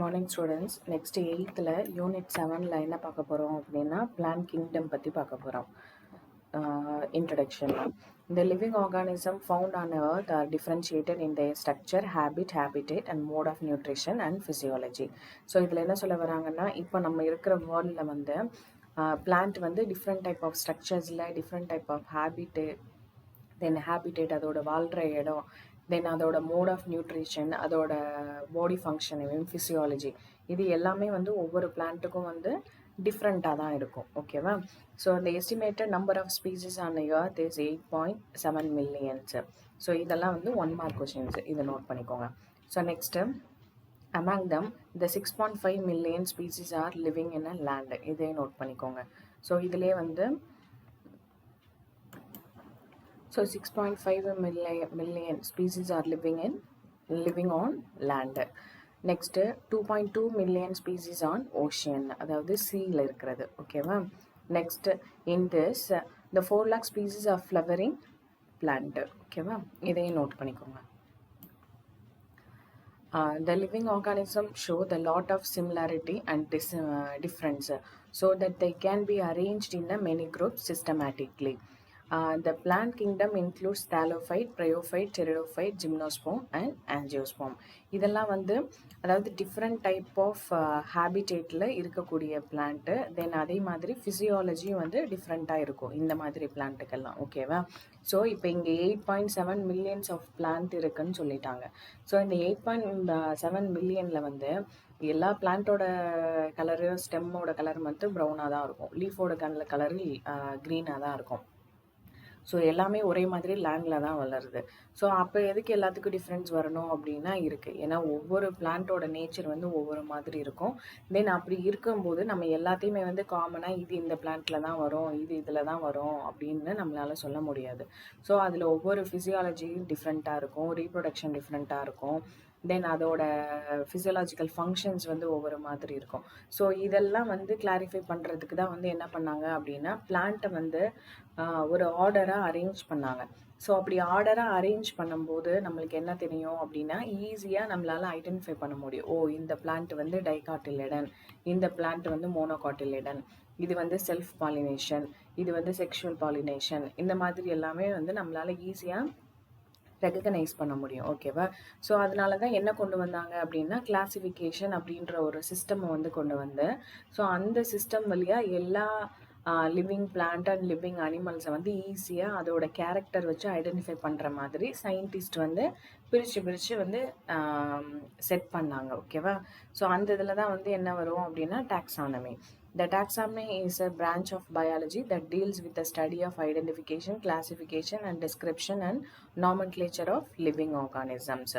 Morning students. Next 8th unit 7 என்ன பார்க்க போகிறோம் அப்படின்னா பிளான்ட் கிங்டம் பற்றி பார்க்க போகிறோம். Introduction. The living organism found on earth are differentiated in their structure, habit, habitat and mode of nutrition and physiology. So இதில் என்ன சொல்ல வராங்கன்னா, இப்போ நம்ம இருக்கிற வேர்ல்டில் வந்து பிளான்ட் வந்து டிஃப்ரெண்ட் டைப் ஆஃப் ஸ்ட்ரக்சர்ஸில் டிஃப்ரெண்ட் டைப் ஆஃப் ஹேபிட்டேட் அதோட வாழ்கிற இடம், தென் அதோட மோட் ஆஃப் நியூட்ரிஷன், அதோட பாடி ஃபங்க்ஷன், ஃபிசியாலஜி, இது எல்லாமே வந்து ஒவ்வொரு பிளான்ட்டுக்கும் வந்து டிஃப்ரெண்ட்டாக தான் இருக்கும். ஓகேவா? ஸோ அந்த estimated number of species on earth is 8.7 millions. So இதெல்லாம் வந்து 1 mark கொஷின்ஸ், இதை நோட் பண்ணிக்கோங்க. So next, among them the 6.5 million species are living in a land. இதை நோட் பண்ணிக்கோங்க. ஸோ இதிலே வந்து So 6.5 million species are living on land. Next 2.2 million species on ocean, அதாவது seaல இருக்கிறது. ஓகேவா? Next in this the 4 lakh species are flowering plant. ஓகேவா? இதையும் note பண்ணிக்கோங்க. The living organism show the lot of similarity and difference so that they can be arranged in a many groups systematically. The plant kingdom includes thallophyte, bryophyte, pteridophyte, gymnosperm and angiosperm. இதெல்லாம் வந்து அதாவது different type of ஹேபிட்டேட்டில் இருக்கக்கூடிய plant. தென் அதே மாதிரி ஃபிசியாலஜியும் வந்து டிஃப்ரெண்ட்டாக இருக்கும் இந்த மாதிரி பிளான்ட்டுக்கெல்லாம். ஓகேவா? ஸோ இப்போ இங்கே 8.7 millions ஆஃப் பிளான்ட் இருக்குன்னு சொல்லிட்டாங்க. ஸோ இந்த 8.7 million வந்து எல்லா பிளான்ட்டோட கலரு, ஸ்டெம்மோட கலர் மட்டும் ப்ரௌனாக தான் இருக்கும், லீஃபோட கலரு க்ரீனாக தான் இருக்கும். ஸோ எல்லாமே ஒரே மாதிரி லேண்டில் தான் வளருது. ஸோ அப்போ எதுக்கு எல்லாத்துக்கும் டிஃப்ரென்ஸ் வரணும் அப்படின்னா இருக்குது. ஏன்னா ஒவ்வொரு பிளான்ட்டோட நேச்சர் வந்து ஒவ்வொரு மாதிரி இருக்கும். தென் அப்படி இருக்கும்போது நம்ம எல்லாத்தையுமே வந்து காமனாக இது இந்த பிளான்ட்டில் தான் வரும், இது இதில் தான் வரும் அப்படின்னு நம்மளால் சொல்ல முடியாது. ஸோ அதில் ஒவ்வொரு ஃபிசியாலஜியும் டிஃப்ரெண்ட்டாக இருக்கும், ரீப்ரொடக்ஷன் டிஃப்ரெண்ட்டாக இருக்கும், தென் அதோட ஃபிசியலாஜிக்கல் ஃபங்க்ஷன்ஸ் வந்து ஒவ்வொரு மாதிரி இருக்கும். ஸோ இதெல்லாம் வந்து கிளாரிஃபை பண்ணுறதுக்கு தான் வந்து என்ன பண்ணாங்க அப்படின்னா பிளான்ட்டை வந்து ஒரு ஆர்டராக அரேஞ்ச் பண்ணாங்க. ஸோ அப்படி ஆர்டராக அரேஞ்ச் பண்ணும்போது நம்மளுக்கு என்ன தெரியும் அப்படின்னா ஈஸியாக நம்மளால் ஐடென்டிஃபை பண்ண முடியும். ஓ, இந்த பிளான்ட் வந்து டைகாட்டிலிடன், இந்த பிளான்ட் வந்து மோனோகாட்டிலிடன், இது வந்து செல்ஃப் பாலினேஷன், இது வந்து செக்ஷுவல் பாலினேஷன், இந்த மாதிரி எல்லாமே வந்து நம்மளால் ஈஸியாக ரெகக்னைஸ் பண்ண முடியும். ஓகேவா? ஸோ அதனால தான் என்ன கொண்டு வந்தாங்க அப்படின்னா கிளாசிஃபிகேஷன் அப்படின்ற ஒரு சிஸ்டம் வந்து கொண்டு வந்து, ஸோ அந்த சிஸ்டம் வழியாக எல்லா லிவிங் பிளான்ட் அண்ட் லிவிங் அனிமல்ஸை வந்து ஈஸியாக அதோட கேரக்டர் வச்சு ஐடென்டிஃபை பண்ணுற மாதிரி சயின்டிஸ்ட் வந்து பிரித்து வந்து செட் பண்ணாங்க. ஓகேவா? ஸோ அந்த இதில் தான் வந்து என்ன வரும் அப்படின்னா taxonomy. The taxonomy is a branch of biology that deals with the study of identification, classification and description and nomenclature of living organisms.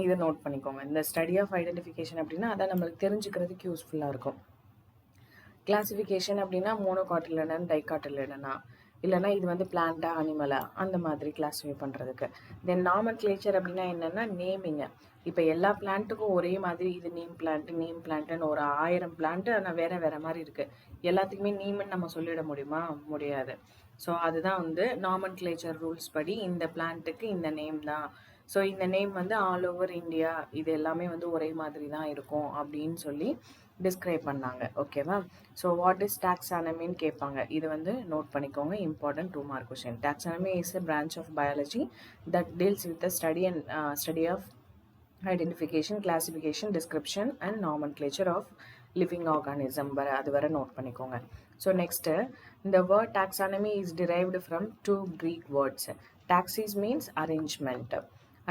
இதை நோட் பண்ணிக்கோங்க. இந்த ஸ்டடி ஆஃப் ஐடென்டிஃபிகேஷன் அப்படின்னா அதான் நம்மளுக்கு தெரிஞ்சுக்கிறதுக்கு யூஸ்ஃபுல்லாக இருக்கும். கிளாசிஃபிகேஷன் அப்படின்னா மோனோகாட்டிலிடன், டைகாட்டிலிடனா, இல்லைனா இது வந்து பிளான்ட்டா அனிமலா, அந்த மாதிரி கிளாஸிஃபை பண்ணுறதுக்கு. தென் நாமன்க்ளேச்சர் அப்படின்னா என்னென்னா நேமிங்க. இப்போ எல்லா பிளான்ட்டுக்கும் ஒரே மாதிரி இது நேம் பிளான்ட்டுன்னு ஒரு 1000 பிளான்ட்டு ஆனால் வேறு மாதிரி இருக்குது. எல்லாத்துக்குமே நேம்னு நம்ம சொல்லிட முடியுமா? முடியாது. ஸோ அதுதான் வந்து நாமன்க்ளேச்சர் ரூல்ஸ் படி இந்த பிளான்ட்டுக்கு இந்த நேம் தான். ஸோ இந்த நேம் வந்து ஆல் ஓவர் இந்தியா இது எல்லாமே வந்து ஒரே மாதிரி தான் இருக்கும் அப்படின்னு சொல்லி டிஸ்கிரைப் பண்ணாங்க. ஓகேவா? ஸோ வாட் இஸ் டாக்ஸானமின்னு கேட்பாங்க. இது வந்து நோட் பண்ணிக்கோங்க, important 2 mark question. Taxonomy is a branch of biology that deals with the study of identification, classification, description and nomenclature of living organism. அது வர நோட் பண்ணிக்கோங்க. ஸோ நெக்ஸ்ட்டு, இந்த word taxonomy is derived from 2 Greek words. Taxis means arrangement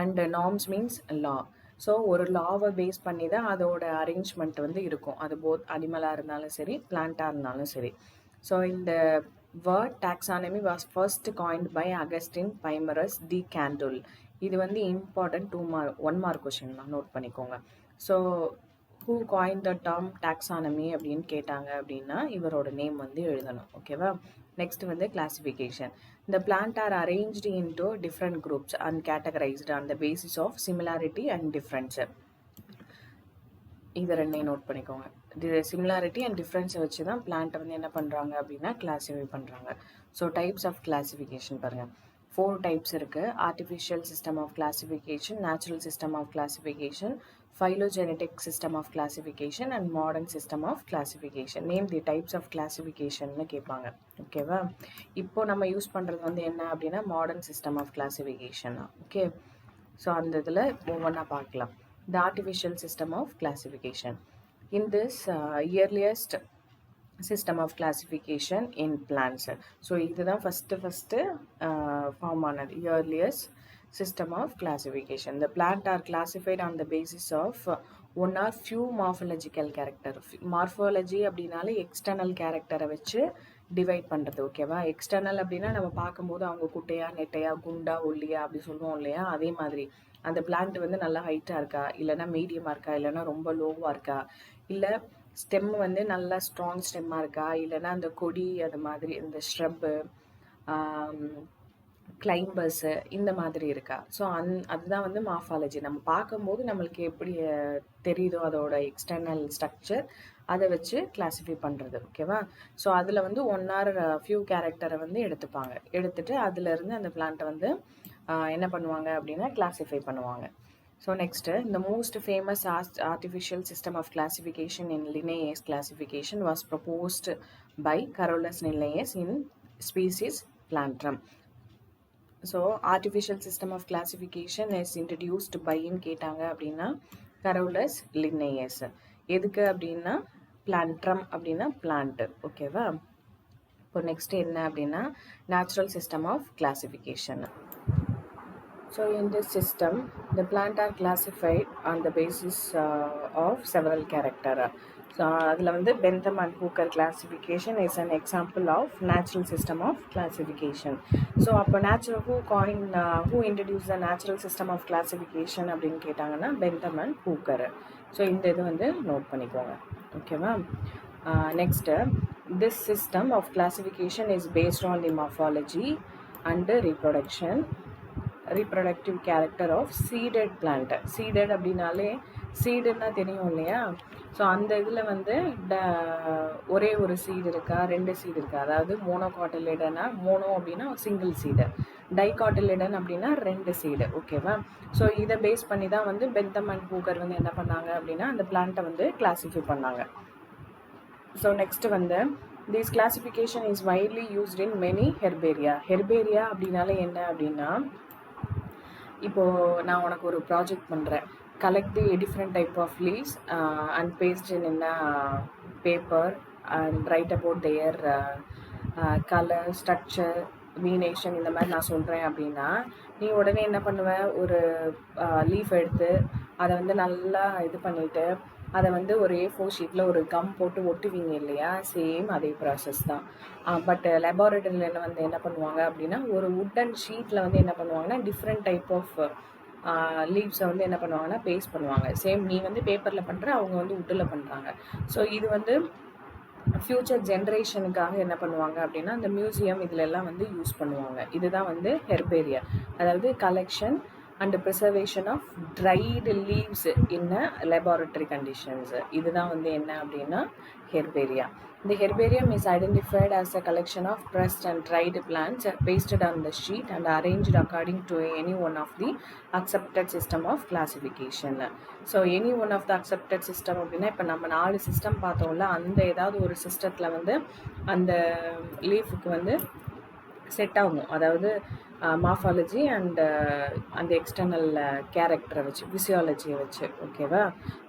and nomos means law. ஸோ ஒரு லாவை base பண்ணி தான் அதோட அரேஞ்ச்மெண்ட் வந்து இருக்கும். அது போத் அனிமலாக இருந்தாலும் சரி, பிளான்ட்டாக இருந்தாலும் சரி. ஸோ இந்த word taxonomy was first coined by Augustin Pyramus de Candolle. இது வந்து இம்பார்ட்டன்ட் 1 mark கொஷின் தான், நோட் பண்ணிக்கோங்க. So who coin the term taxonomy அப்படின்னு கேட்டாங்க அப்படின்னா இவரோட நேம் வந்து எழுதணும். ஓகேவா? நெக்ஸ்ட் வந்து classification. The plant are arranged into different groups and categorized on the basis of similarity and difference. இதை ரெண்டையும் நோட் பண்ணிக்கோங்க. சிமிலாரிட்டி அண்ட் டிஃப்ரென்ஸை வச்சு தான் பிளான்ட்டை வந்து என்ன பண்ணுறாங்க அப்படின்னா கிளாஸிஃபை பண்ணுறாங்க. ஸோ டைப்ஸ் ஆஃப் கிளாசிஃபிகேஷன் பாருங்கள். 4 types இருக்குது. Artificial system of classification, natural system of classification, phylogenetic system of classification and modern system of classification. Name the types of classification னு கேட்பாங்க. ஓகேவா? இப்போ நம்ம யூஸ் பண்ணுறது வந்து என்ன அப்படின்னா modern system of classification. Okay, so அந்த இதில் ஒவ்வொன்றா பார்க்கலாம். The artificial system of classification. In this earliest system of classification in plants. So இதுதான் first form ஆனது, earliest system of classification. The plant are classified on the basis of one or few morphological character. Morphology அப்படின்னாலே external character வச்சு divide பண்ணுறது. ஓகேவா? External அப்படின்னா நம்ம பார்க்கும்போது அவங்க குட்டையா நெட்டையா குண்டா ஒல்லியா அப்படி சொல்லுவோம் இல்லையா, அதே மாதிரி அந்த பிளான்ட் வந்து நல்லா ஹைட்டாக இருக்கா, இல்லைன்னா மீடியமாக இருக்கா, இல்லைன்னா ரொம்ப லோவாக இருக்கா, இல்லை ஸ்டெம் வந்து நல்லா ஸ்ட்ராங் ஸ்டெம்மாக இருக்கா, இல்லைன்னா அந்த கொடி அது மாதிரி இந்த ஷ்ரப்பு கிளைம்பர்ஸு இந்த மாதிரி இருக்கா. ஸோ அதுதான் வந்து மார்ஃபாலஜி. நம்ம பார்க்கும்போது நம்மளுக்கு எப்படி தெரியுதோ அதோட எக்ஸ்டர்னல் ஸ்ட்ரக்சர், அதை வச்சு கிளாஸிஃபை பண்ணுறது. ஓகேவா? ஸோ அதில் வந்து ஒன் ஆர் ஃபியூ கேரக்டரை வந்து எடுத்துப்பாங்க. எடுத்துட்டு அதுலேருந்து அந்த பிளான்ட்டை வந்து என்ன பண்ணுவாங்க அப்படின்னா கிளாஸிஃபை பண்ணுவாங்க. So next, the most famous artificial system of classification in Linnaeus classification was proposed by Carolus Linnaeus in species Plantrum. So artificial system of classification is introduced by ன்னு கேட்டாங்க அப்படின்னா Carolus Linnaeus. எதுக்கு அப்படின்னா Plantrum அப்படின்னா plant. ஓகேவா? இப்போ next என்ன அப்படின்னா natural system of classification. So in this system, the plant are classified on the basis of several character. So அதில் வந்து Bentham and Hooker classification is an example of natural system of classification. So அப்போ who introduced the natural system of classification அப்படின்னு கேட்டாங்கன்னா Bentham and Hooker. So இந்த இது வந்து note பண்ணிக்கோங்க. ஓகேவா? Next, this system of classification is based on the morphology and reproductive character of seeded plant. Seeded அப்படின்னாலே சீடுன்னா தெரியும் இல்லையா? ஸோ அந்த இதில் வந்து ஒரே ஒரு சீடு இருக்கா, ரெண்டு சீடு இருக்கா, அதாவது மோனோகாட்டிலிடனா மோனோ அப்படின்னா சிங்கிள் சீடு, டைகாட்டிலிடன் அப்படின்னா ரெண்டு சீடு. ஓகேவா? ஸோ இதை பேஸ் பண்ணி தான் வந்து பெந்தம் அண்ட் ஹூக்கர் வந்து என்ன பண்ணாங்க அப்படின்னா அந்த பிளான்ட்டை வந்து கிளாஸிஃபை பண்ணாங்க. ஸோ நெக்ஸ்ட் வந்து this classification is widely used in many herbaria. Herbaria அப்படின்னாலே என்ன அப்படின்னா, இப்போது நான் உனக்கு ஒரு ப்ராஜெக்ட் பண்ணுறேன், collect the different type of leaves and paste in a paper and write about their color, structure, venation இந்த மாதிரி நான் சொல்கிறேன் அப்படின்னா, நீ உடனே என்ன பண்ணுவ, ஒரு லீஃப் எடுத்து அதை வந்து நல்லா இது பண்ணிவிட்டு அதை வந்து ஒரு A4 ஷீட்டில் ஒரு கம் போட்டு ஒட்டுவீங்க இல்லையா, சேம் அதே ப்ராசஸ் தான். பட் லெபார்ட்டரியில் வந்து என்ன பண்ணுவாங்க அப்படின்னா ஒரு வுட்டன் ஷீட்டில் வந்து என்ன பண்ணுவாங்கன்னா டிஃப்ரெண்ட் டைப் ஆஃப் லீவ்ஸை வந்து என்ன பண்ணுவாங்கன்னா பேஸ்ட் பண்ணுவாங்க. சேம் நீ வந்து பேப்பரில் பண்ணுற, அவங்க வந்து வுட்டில் பண்ணுறாங்க. ஸோ இது வந்து ஃப்யூச்சர் ஜென்ரேஷனுக்காக என்ன பண்ணுவாங்க அப்படின்னா அந்த மியூசியம் இதிலெல்லாம் வந்து யூஸ் பண்ணுவாங்க. இதுதான் வந்து ஹெர்பேரியா, அதாவது collection and preservation of dried leaves in laboratory conditions. இதுதான் வந்து என்ன அப்படின்னா ஹெர்பேரியா. The herbarium is identified as a collection of pressed and dried plants pasted on the sheet and arranged according to any one of the accepted system of classification. So any one of the accepted system அப்படின்னா இப்போ நம்ம 4 system பார்த்தோம்ல, அந்த ஏதாவது ஒரு சிஸ்டத்தில் வந்து அந்த லீஃபுக்கு வந்து செட் ஆகும், அதாவது மார்ஃபாலஜி அண்ட் அந்த எக்ஸ்டர்னல் கேரக்டரை வச்சு, ஃபிசியாலஜியை வச்சு. ஓகேவா?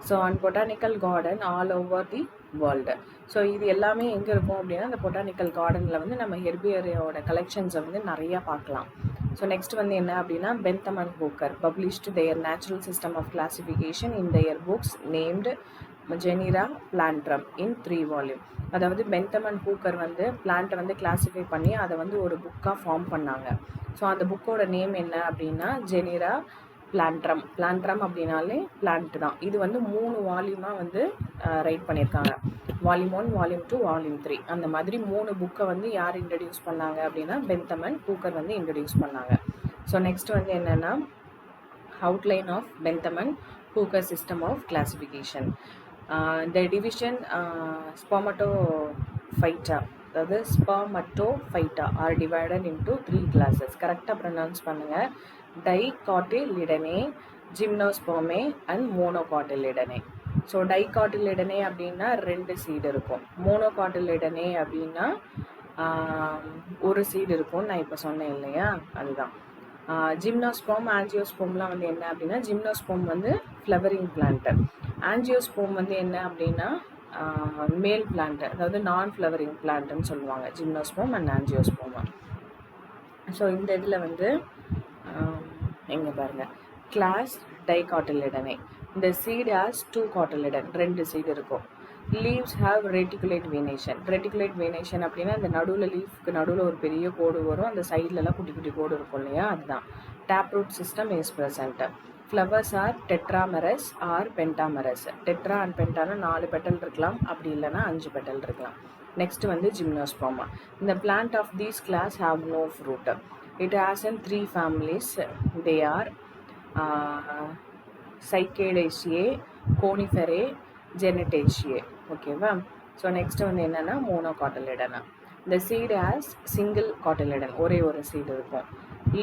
So and botanical garden all over the world. So இது எல்லாமே எங்கே இருக்கும் அப்படின்னா அந்த பொட்டானிக்கல் கார்டனில் வந்து நம்ம ஹெர்பேரியாவோட கலெக்ஷன்ஸை வந்து நிறையா பார்க்கலாம். ஸோ நெக்ஸ்ட் வந்து என்ன அப்படின்னா Bentham and Hooker published their natural system of classification in their books named Genera Plantrum in 3 volume. அதாவது பெந்தம் அண்ட் ஹூக்கர் வந்து பிளான்ட்டை வந்து கிளாஸிஃபை பண்ணி அதை வந்து ஒரு புக்காக ஃபார்ம் பண்ணாங்க. ஸோ அந்த புக்கோட நேம் என்ன அப்படின்னா ஜெனிரா பிளான்ட்ரம். பிளான்ட்ரம் அப்படின்னாலே பிளான்ட் தான். இது வந்து 3 வால்யூமாக வந்து ரைட் பண்ணியிருக்காங்க. வால்யூம் 1, வால்யூம் 2, வால்யூம் 3 அந்த மாதிரி 3 புக்கை வந்து யார் இன்ட்ரடியூஸ் பண்ணாங்க அப்படின்னா பெந்தம் அண்ட் ஹூக்கர் வந்து இன்ட்ரடியூஸ் பண்ணாங்க. ஸோ நெக்ஸ்ட் வந்து என்னென்னா outline of Bentham and Hooker system of classification. The division Spermatophyta, அதாவது Spermatophyta are divided into 3 classes. கரெக்டாக ப்ரொனவுன்ஸ் பண்ணுங்கள். டைகாட்டிலிடனே, ஜிம்னோஸ்போமே அண்ட் மோனோகாட்டிலிடனே. ஸோ டைகாட்டிலிடனே அப்படின்னா 2 சீடு இருக்கும். மோனோகாட்டிலிடனே அப்படின்னா ஒரு சீடு இருக்கும்னு நான் இப்போ சொன்னேன் இல்லையா, அதுதான். ஜிம்னோஸ்போம் ஆஞ்சியோஸ்போம்லாம் வந்து என்ன அப்படின்னா, ஜிம்னோஸ்போம் வந்து ஃப்ளவரிங் பிளான்ட்டு, ஆஞ்சியோஸ்போம் வந்து என்ன அப்படின்னா மேல் பிளான்ட்டு, அதாவது நான் ஃப்ளவரிங் பிளான்ட்டுன்னு சொல்லுவாங்க ஜிம்னோஸ்போம் அண்ட் ஆஞ்சியோஸ்போம். ஸோ இந்த இதில் வந்து எங்கே பாருங்கள், கிளாஸ் டைகாட்டிலிடனே. இந்த சீட் ஹாஸ் 2 காட்டிலிடன், 2 சீடு இருக்கும். Leaves have reticulate venation. Reticulate venation அப்படின்னா இந்த நடுவில் லீஃப்க்கு நடுவில் ஒரு பெரிய கோடு வரும், அந்த சைட்லலாம் குட்டி குட்டி கோடு இருக்கும் இல்லையா, அதுதான். Tap root system is present. Flowers are tetramerous or pentamerous. Tetra and பென்டானா 4 பெட்டல் இருக்கலாம், அப்படி இல்லைன்னா 5 பெட்டல் இருக்கலாம். நெக்ஸ்ட் வந்து ஜிம்னோஸ்போமா. இந்த plant of these class have no fruit. It has in 3 families. They are cycadaceae, coniferae, gnetaceae. ஓகேவா. So next வந்து என்னென்னா மோனோகாட்டிலிடனா. இந்த சீடு ஹேஸ் சிங்கிள் காட்டிலிடன், ஒரே ஒரு சீடு இருக்கும்.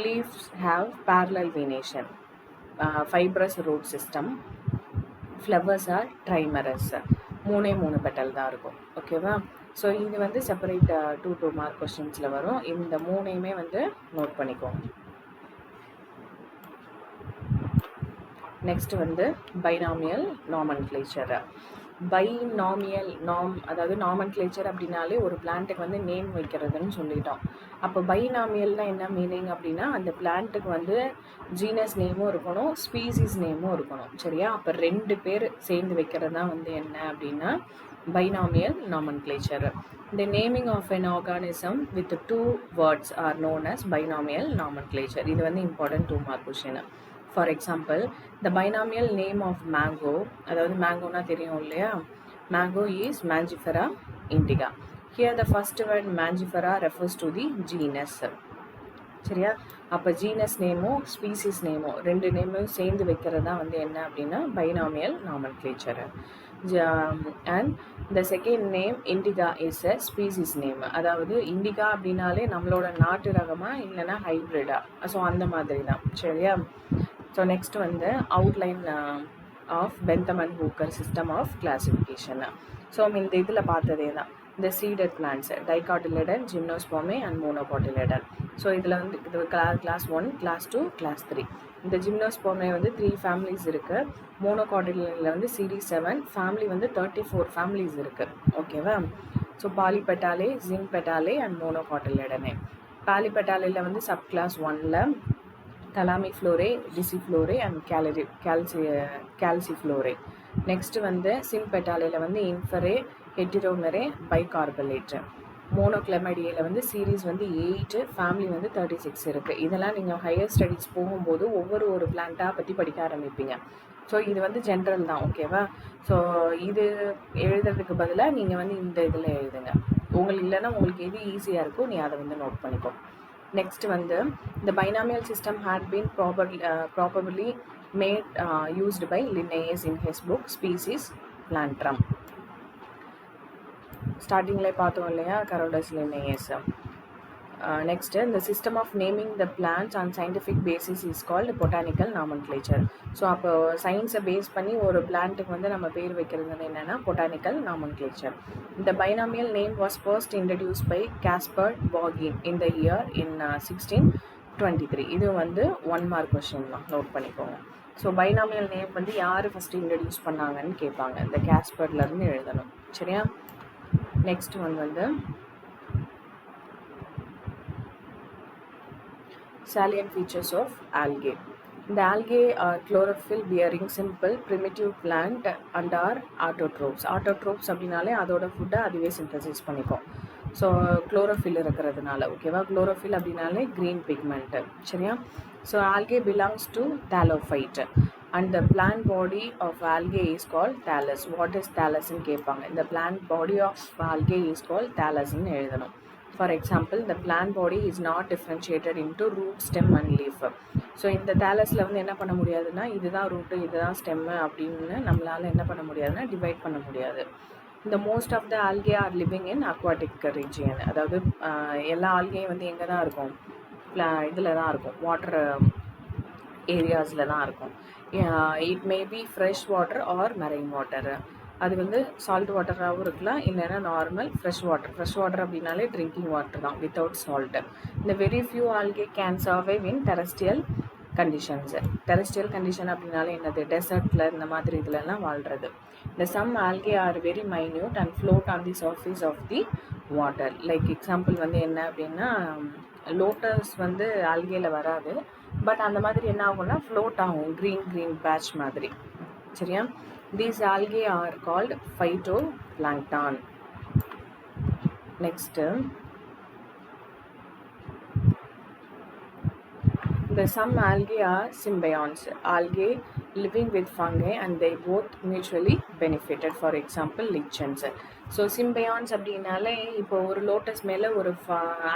Leaves have parallel venation, fibrous root system. Flowers are trimerous, 3 petal தான் இருக்கும். ஓகேவா. ஸோ இது வந்து செப்பரேட் 2 மார்க் கொஸ்டின்ஸில் வரும். இந்த 3 வந்து நோட் பண்ணிக்கோங்க. நெக்ஸ்ட் வந்து பைனாமியல் நாமன்க்ளேச்சர். பைனாமியல் அதாவது நாமன்க்ளேச்சர் அப்படின்னாலே ஒரு பிளான்ட்டுக்கு வந்து நேம் வைக்கிறதுன்னு சொல்லிட்டோம். அப்போ பைனாமியல்னா என்ன மீனிங் அப்படின்னா, அந்த பிளான்ட்டுக்கு வந்து ஜீனஸ் நேமும் இருக்கணும், ஸ்பீசிஸ் நேமும் இருக்கணும். சரியா. அப்போ 2 பேர் சேர்ந்து வைக்கிறது தான் வந்து என்ன அப்படின்னா binomial nomenclature. The naming of an organism with 2 words are known as binomial nomenclature. இது வந்து important 2 mark question. For example, the binomial name of mango, அதாவது மேங்கோனா தெரியும் இல்லையா, mango is Mangifera indica. Here the first word Mangifera refers to the genus. சரியா. அப்போ genus நேமோ species நேமோ 2 நேமும் சேர்ந்து வைக்கிறது தான் வந்து என்ன அப்படின்னா binomial nomenclature. And the second name Indica is a species name. அதாவது இண்டிகா அப்படின்னாலே நம்மளோட நாட்டு ரகமாக இல்லைன்னா ஹைப்ரிடா, ஸோ அந்த மாதிரி தான். சரியா. ஸோ நெக்ஸ்ட் வந்து outline of Bentham and Hooker system of classification. So இந்த இதில் பார்த்ததே தான். இந்த seeded plants dicotyledon, gymnospermae and monocotyledon. So இதில் வந்து இது கிளாஸ் 1, கிளாஸ் 2, கிளாஸ் 3. இந்த ஜிம்னோஸ்போமே வந்து 3 ஃபேமிலிஸ் இருக்குது. மோனோகாட்டிலிடனில் வந்து சீரீஸ் 7, ஃபேமிலி வந்து 34 ஃபேமிலிஸ் இருக்குது. ஓகேவா. So polypetalae, gamopetalae and monocotyledonae. பாலிபெட்டாலில் வந்து சப் கிளாஸ் 1ல் தலாமிஃப்ளோரே, டிசிஃப்ளோரே அண்ட் கால்சிஃப்ளோரே. நெக்ஸ்ட் வந்து சிம்பெட்டாலில் வந்து இன்ஃபரே, ஹெட்டிரோமெரே, பைகார்பலேட். மோனோக்ளெமைடியில் வந்து சீரீஸ் வந்து 8, ஃபேமிலி வந்து 36 இருக்குது. இதெல்லாம் நீங்கள் ஹையர் ஸ்டடீஸ் போகும்போது ஒரு பிளான்ட்டாக பற்றி படிக்க ஆரம்பிப்பீங்க. ஸோ இது வந்து ஜென்ரல் தான். ஓகேவா. ஸோ இது எழுதுறதுக்கு பதிலாக நீங்கள் வந்து இந்த இதில் எழுதுங்க. உங்களுக்கு இல்லைன்னா உங்களுக்கு எது ஈஸியாக இருக்கோ நீ அதை வந்து நோட் பண்ணிக்கோ. நெக்ஸ்ட் வந்து the binomial system had been probably made used by Linnaeus in his book Species Plantrum. ஸ்டார்டிங்கில் பார்த்தோம் இல்லையா, கரோடஸ் லின்னேயஸ். நெக்ஸ்ட் இந்த system of naming the plants on scientific basis is called botanical nomenclature. So அப்போ சயின்ஸை base பண்ணி ஒரு பிளான்ட்டுக்கு வந்து நம்ம பேர் வைக்கிறது என்னென்னா பொட்டானிக்கல் நாமன்க்ளேச்சர். இந்த binomial name was first introduce by Caspar Bauhin in the year 1623. இது வந்து 1 மார்க் கொஸ்டின் தான், நோட் பண்ணிக்கோங்க. ஸோ பைனாமியல் நேம் வந்து யார் ஃபஸ்ட்டு இன்ட்ரடியூஸ் பண்ணாங்கன்னு கேட்பாங்க. இந்த காஸ்பர்லேருந்து எழுதணும். சரியா. நெக்ஸ்ட் வந்து salient features of algae. The algae are chlorophyll bearing simple primitive plant and are autotrophs. Autotrophs அப்படின்னாலே அதோட ஃபுட்டை அதுவே சிந்தசிஸ் பண்ணிக்கும். ஸோ குளோரோஃபில் இருக்கிறதுனால. ஓகேவா. குளோரோஃபில் அப்படின்னாலே க்ரீன் பிக்மெண்ட்டு. சரியா. So algae belongs to thallophyte and the plant body of algae is called thallus. What is thallus ன்னு கேட்பாங்க. இந்த plant body of algae is called thallus ன்னு எழுதணும். For example, the plant body is not differentiated into root, stem and leaf. So இந்த தாலஸில் வந்து என்ன பண்ண முடியாதுன்னா இதுதான் ரூட்டு இதுதான் ஸ்டெம்மு அப்படின்னு நம்மளால் என்ன பண்ண முடியாதுன்னா டிவைட் பண்ண முடியாது. இந்த most of the algae are living in aquatic region. அதாவது எல்லா ஆல்கேயும் வந்து எங்கே தான் இருக்கும், இதில் தான் இருக்கும், வாட்டர் ஏரியாஸில் தான் இருக்கும். It may be fresh water or marine water. அது வந்து சால்ட் வாட்டராகவும் இருக்கலாம், இல்லைன்னா நார்மல் ஃப்ரெஷ் வாட்டர் அப்படின்னாலே ட்ரிங்கிங் வாட்டர் தான் வித்தவுட் சால்ட். இந்த very few algae can survive in terrestrial conditions. Terrestrial condition அப்படின்னாலே என்னது, டெசர்ட்டில் இந்த மாதிரி இதுலலாம் வாழ்கிறது. இந்த some algae are very minute and float on the surface of the water. Like example வந்து என்ன அப்படின்னா, லோட்டஸ் வந்து ஆல்கேல வராது, பட் அந்த மாதிரி என்ன ஆகும்னா ஃப்ளோட் ஆகும், க்ரீன் பேட்ச் மாதிரி. சரியா? These algae are called phytoplankton. Next, some algae are symbionts. Algae living with fungi and they both mutually benefited. For example, lichens. So சிம்பயான்ஸ் அப்படின்னாலே இப்போ ஒரு லோட்டஸ் மேலே ஒரு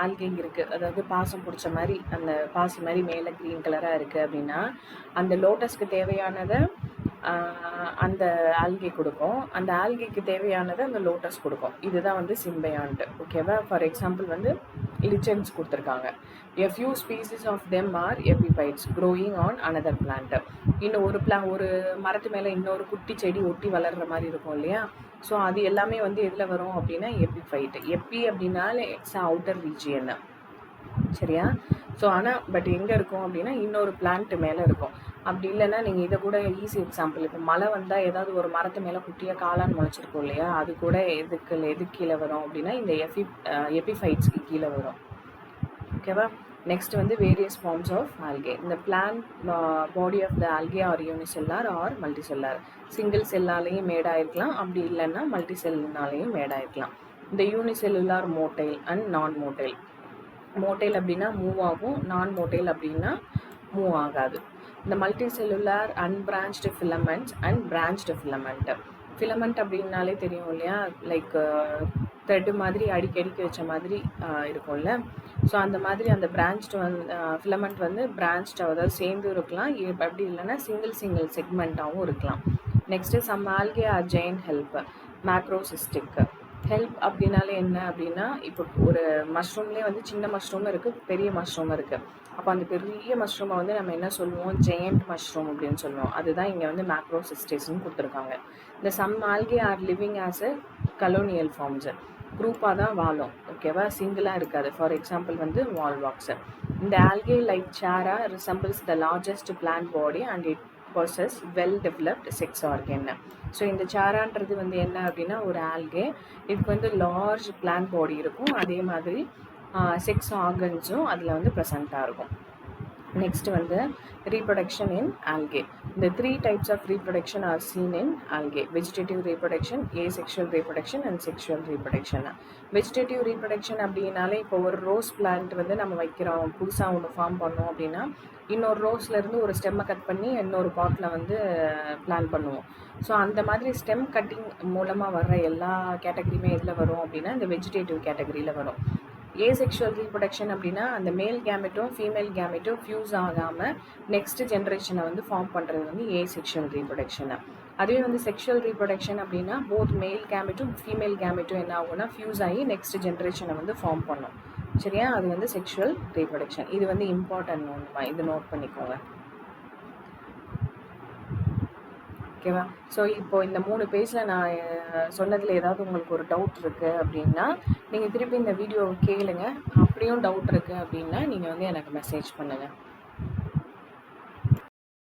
ஆல்கே இருக்குது, அதாவது பாசம் பிடிச்ச மாதிரி அந்த பாசி மாதிரி மேலே க்ரீன் கலராக இருக்குது அப்படின்னா அந்த லோட்டஸ்க்கு தேவையானதை அந்த ஆல்கே கொடுக்கும், அந்த ஆல்கேக்கு தேவையானதை அந்த லோட்டஸ் கொடுக்கும். இதுதான் வந்து சிம்பயான்ட். ஓகேவா? ஃபார் எக்ஸாம்பிள் வந்து லிச்சன்ஸ் கொடுத்துருக்காங்க. A few species of them are epiphytes growing on another plant. இன்னும் ஒரு மரத்து மேலே இன்னொரு குட்டி செடி ஒட்டி வளர்கிற மாதிரி இருக்கும் இல்லையா? ஸோ அது எல்லாமே வந்து எதில் வரும் அப்படின்னா எபிஃபைட். எப்பி அப்படின்னாலே இட்ஸ் அவுட்டர் ரீஜியன். சரியா? ஸோ ஆனால் பட் எங்கே இருக்கும் அப்படின்னா இன்னொரு பிளான்ட் மேலே இருக்கும். அப்படி இல்லைன்னா நீங்கள் இதை கூட ஈஸி எக்ஸாம்பிள், இப்போ மழை வந்தால் ஏதாவது ஒரு மரத்து மேலே குட்டியாக காளான் முளைச்சிருக்கும் இல்லையா, அது கூட எதுக்கு கீழே வரும் அப்படின்னா இந்த எபிஃபைட்ஸ்க்கு கீழே வரும். ஓகேவா? நெக்ஸ்ட் வந்து வேரியஸ் ஃபார்ம்ஸ் ஆஃப் ஆல்கே. இந்த plant body of the algae are unicellular or multicellular. Single செல்லாலையும் மேடாயிருக்கலாம், அப்படி இல்லைன்னா மல்டி செல்லுனாலையும் மேடாயிருக்கலாம். இந்த unicellular motile and non motile. Motile அப்படின்னா மூவ் ஆகும், நான் மோட்டைல் அப்படின்னா மூவ் ஆகாது. இந்த multi cellular unbranched filaments and branched filament. Filament அப்படின்னாலே தெரியும் இல்லையா, லைக் த்ரெட்டு மாதிரி அடிக்கடிக்க வச்ச மாதிரி இருக்கும்ல. ஸோ அந்த மாதிரி அந்த பிரான்ச்டு ஃபிலமெண்ட் வந்து பிரான்ச்டு, அதாவது சேர்ந்து இருக்கலாம், அப்படி இல்லைன்னா சிங்கிள் செக்மெண்ட்டாகவும் இருக்கலாம். Next some algae are giant kelp macrocystis. Kelp அப்படின்னாலே என்ன அப்படின்னா, இப்போ ஒரு மஷ்ரூம்லேயே வந்து சின்ன மஷ்ரூம் இருக்குது, பெரிய மஷ்ரூம் இருக்குது. அப்போ அந்த பெரிய மஷ்ரூமை வந்து நம்ம என்ன சொல்லுவோம், ஜெயண்ட் மஷ்ரூம் அப்படின்னு சொல்லுவோம். அதுதான் இங்கே வந்து மேக்ரோசிஸ்டேஸ்ன்னு கொடுத்துருக்காங்க. இந்த some algae are living as a colonial forms. குரூப்பாக தான் வாழும். ஓகேவா? சிங்கிளாக இருக்காது. ஃபார் எக்ஸாம்பிள் வந்து வால்வாக்ஸ். இந்த algae like chara resembles the largest plant body and it possess well developed sex organ. So இந்த சாரான்றது வந்து என்ன அப்படின்னா ஒரு ஆல்கே, இதுக்கு வந்து லார்ஜ் பிளான்ட் பாடி இருக்கும், அதே மாதிரி செக்ஸ் ஆர்கன்ஸும் அதில் வந்து ப்ரெசண்ட்டாக இருக்கும். நெக்ஸ்ட் வந்து reproduction in algae. The 3 types of reproduction are seen in algae: vegetative reproduction, asexual reproduction and sexual reproduction. Vegetative reproduction அப்படின்னாலே இப்போ ஒரு ரோஸ் பிளான்ட் வந்து நம்ம வைக்கிறோம், புதுசாக ஒன்று ஃபார்ம் பண்ணோம் அப்படின்னா இன்னொரு ரோஸ்லேருந்து ஒரு ஸ்டெம்மை கட் பண்ணி இன்னொரு பாட்டில் வந்து பிளான் பண்ணுவோம். ஸோ அந்த மாதிரி ஸ்டெம் கட்டிங் மூலமாக வர்ற எல்லா கேட்டகரியுமே எதில் வரும் அப்படின்னா இந்த வெஜிடேட்டிவ் கேட்டகரியில் வரும். ஏசெக்ஷுவல் ரீப்ரொடக்ஷன் அப்படின்னா அந்த மேல் கேமெட்டும் ஃபீமேல் கேமெட்டும் ஃபியூஸ் ஆகாமல் நெக்ஸ்ட் ஜென்ரேஷனை வந்து ஃபார்ம் பண்ணுறது வந்து ஏசெக்ஷுவல் ரீப்ரொடக்ஷனு. அதுவே வந்து செக்ஷுவல் ரீப்ரொடக்ஷன் அப்படின்னா போத் மேல் கேமெட்டும் ஃபீமேல் கேமெட்டும் என்ன ஆகும்னா ஃபியூஸ் ஆகி நெக்ஸ்ட் ஜென்ரேஷனை வந்து ஃபார்ம் பண்ணும். சரியா? அது வந்து செக்ஷுவல் ரீப்ரொடக்ஷன். இது வந்து இம்பார்ட்டன்ட் ஒன்றுமா, இது நோட் பண்ணிக்கோங்க. ஓகேவா? ஸோ இப்போ இந்த 3 பேஜில் நான் சொன்னதில் ஏதாவது உங்களுக்கு ஒரு டவுட் இருக்குது அப்படின்னா நீங்கள் திருப்பி இந்த வீடியோவை கேளுங்க. அப்படியும் டவுட் இருக்குது அப்படின்னா நீங்கள் வந்து எனக்கு மெசேஜ் பண்ணுங்கள்.